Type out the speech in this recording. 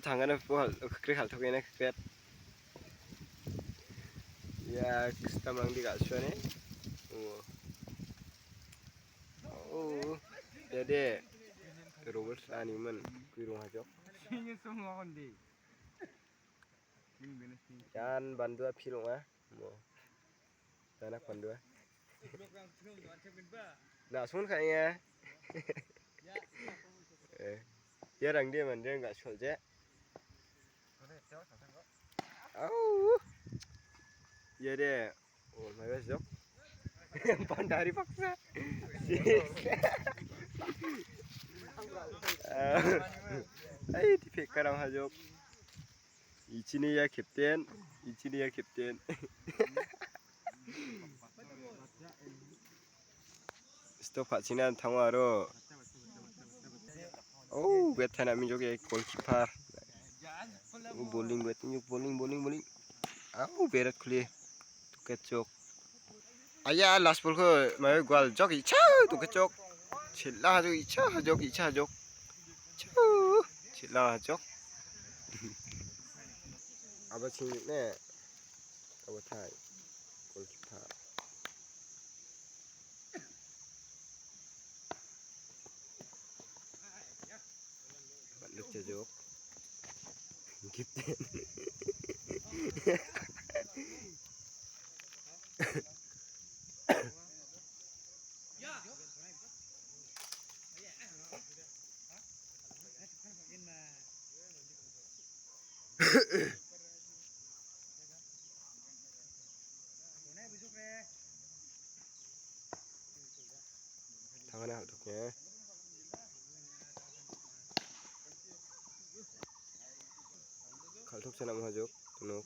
장가는 그래 갈 턱에네 그래 야 스타망디 가수네 오 데데 로봇 아니면 구이롱하죠 생일 송어건데 짠 반두아 피롱아 뭐 tanak bandua nah sun kayaknya ya orang dia man dia enggak suka je ya deh oh my besok pandari paksa ay dipekaram hajok 이치니 ya 캡틴 스톱 파치난 당화로 오 베트남 민족의 골키퍼 볼링 아우 베렛 클리 tukecok aya last ball ko mai gwal jok icha tukecok chilla hajok icha hajok chilla hajok aba chingne aba thai 골키퍼 Balik jajok Gipten tangannya halduknya kaltuk senam hajok tunuk